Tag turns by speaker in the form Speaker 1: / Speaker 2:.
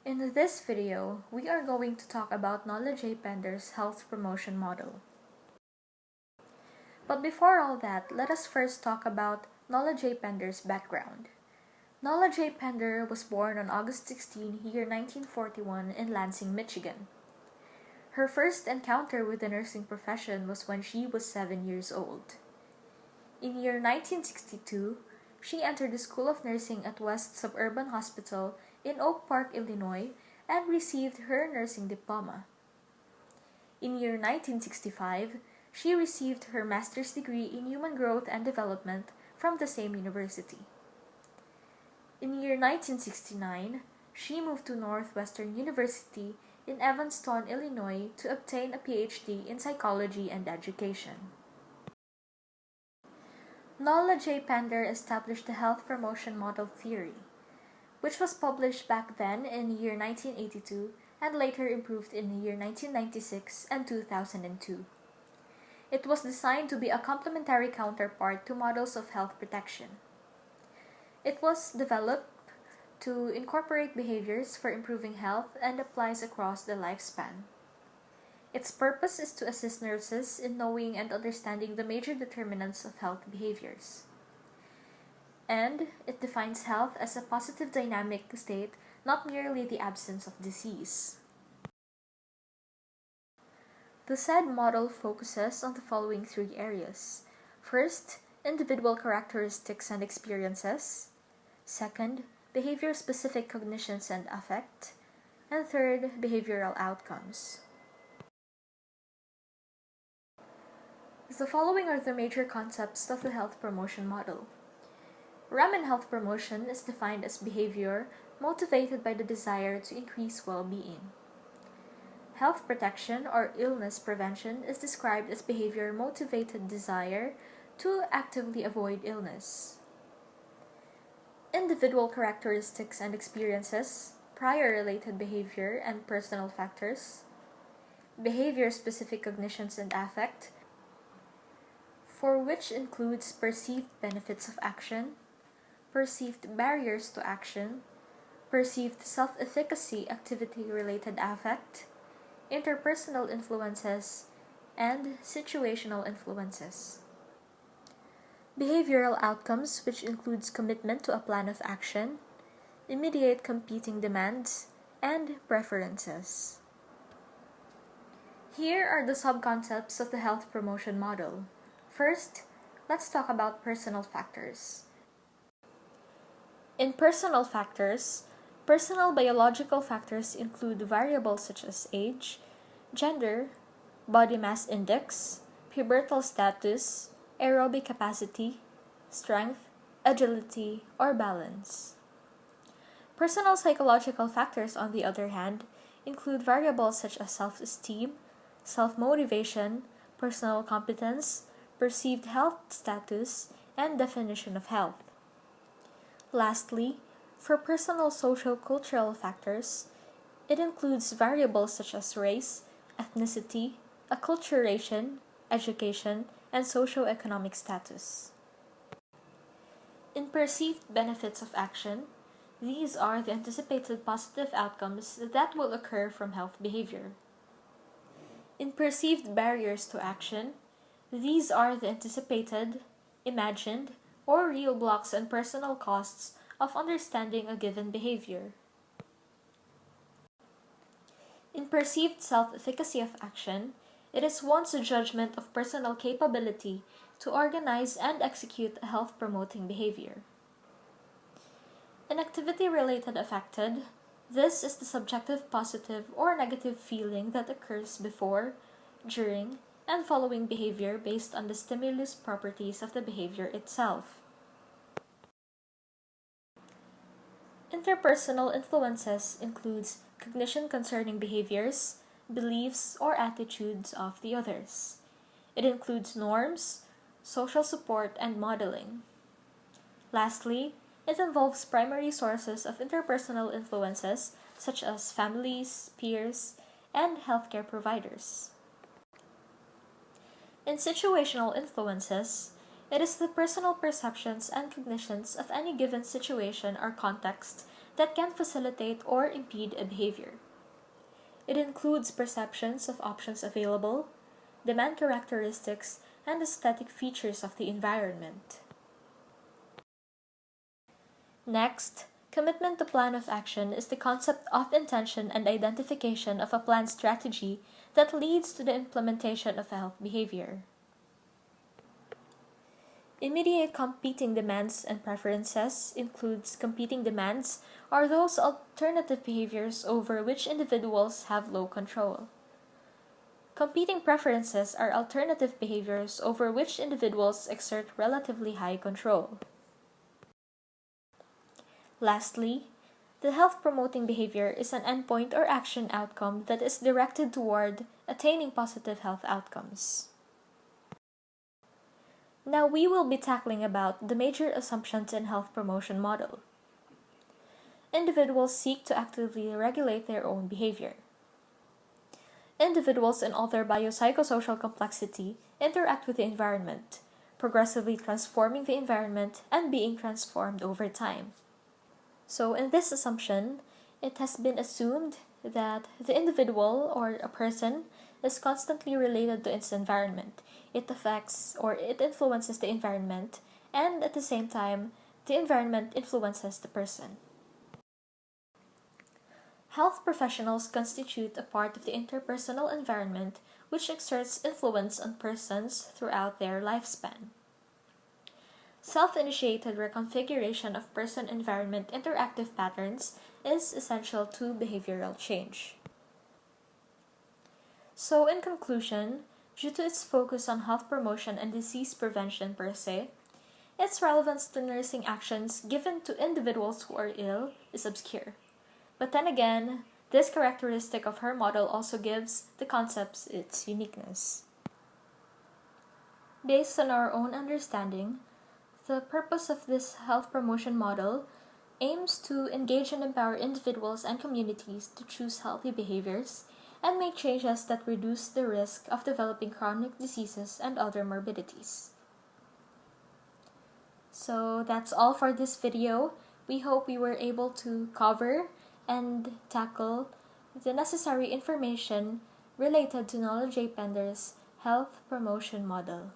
Speaker 1: In this video, we are going to talk about Nola J. Pender's health promotion model. But before all that, let us first talk about Nola J. Pender's background. Nola J. Pender was born on August 16, year 1941 in Lansing, Michigan. Her first encounter with the nursing profession was when she was 7 years old. In year 1962, she entered the School of Nursing at West Suburban Hospital in Oak Park, Illinois, and received her nursing diploma. In year 1965, she received her master's degree in human growth and development from the same university. In year 1969, she moved to Northwestern University in Evanston, Illinois to obtain a PhD in psychology and education. Nola J. Pender established the health promotion model theory, which was published back then in the year 1982 and later improved in the year 1996 and 2002. It was designed to be a complementary counterpart to models of health protection. It was developed to incorporate behaviors for improving health and applies across the lifespan. Its purpose is to assist nurses in knowing and understanding the major determinants of health behaviors. And it defines health as a positive dynamic state, not merely the absence of disease. The said model focuses on the following three areas. First, individual characteristics and experiences. Second, behavior-specific cognitions and affect. And third, behavioral outcomes. The following are the major concepts of the health promotion model. Ramen health promotion is defined as behavior motivated by the desire to increase well-being. Health protection or illness prevention is described as behavior-motivated desire to actively avoid illness. Individual characteristics and experiences, prior related behavior and personal factors. Behavior-specific cognitions and affect, for which includes perceived benefits of action, perceived barriers to action, perceived self-efficacy activity-related affect, interpersonal influences, and situational influences. Behavioral outcomes, which includes commitment to a plan of action, immediate competing demands, and preferences. Here are the subconcepts of the health promotion model. First, let's talk about personal factors. In personal factors, personal biological factors include variables such as age, gender, body mass index, pubertal status, aerobic capacity, strength, agility, or balance. Personal psychological factors, on the other hand, include variables such as self-esteem, self-motivation, personal competence, perceived health status, and definition of health. Lastly, for personal socio-cultural factors, it includes variables such as race, ethnicity, acculturation, education, and socio-economic status. In perceived benefits of action, these are the anticipated positive outcomes that will occur from health behavior. In perceived barriers to action, these are the anticipated, imagined, or real blocks and personal costs of understanding a given behavior. In perceived self-efficacy of action, it is one's judgment of personal capability to organize and execute a health-promoting behavior. In activity-related affected, this is the subjective positive or negative feeling that occurs before, during, and following behavior based on the stimulus properties of the behavior itself. Interpersonal influences includes cognition concerning behaviors, beliefs, or attitudes of the others. It includes norms, social support, and modeling. Lastly, it involves primary sources of interpersonal influences such as families, peers, and healthcare providers. In situational influences, it is the personal perceptions and cognitions of any given situation or context that can facilitate or impede a behavior. It includes perceptions of options available, demand characteristics, and aesthetic features of the environment. Next, commitment to plan of action is the concept of intention and identification of a planned strategy that leads to the implementation of a health behavior. Immediate competing demands and preferences includes competing demands are those alternative behaviors over which individuals have low control. Competing preferences are alternative behaviors over which individuals exert relatively high control. Lastly, the health-promoting behavior is an endpoint or action outcome that is directed toward attaining positive health outcomes. Now we will be tackling about the major assumptions in health promotion model. Individuals seek to actively regulate their own behavior. Individuals in all their biopsychosocial complexity interact with the environment, progressively transforming the environment and being transformed over time. So in this assumption, it has been assumed that the individual or a person is constantly related to its environment. It affects or it influences the environment, and at the same time, the environment influences the person. Health professionals constitute a part of the interpersonal environment which exerts influence on persons throughout their lifespan. Self-initiated reconfiguration of person-environment interactive patterns is essential to behavioral change. So in conclusion, due to its focus on health promotion and disease prevention per se, its relevance to nursing actions given to individuals who are ill is obscure. But then again, this characteristic of her model also gives the concepts its uniqueness. Based on our own understanding, the purpose of this health promotion model aims to engage and empower individuals and communities to choose healthy behaviors and make changes that reduce the risk of developing chronic diseases and other morbidities. So that's all for this video. We hope we were able to cover and tackle the necessary information related to Nola J. Pender's health promotion model.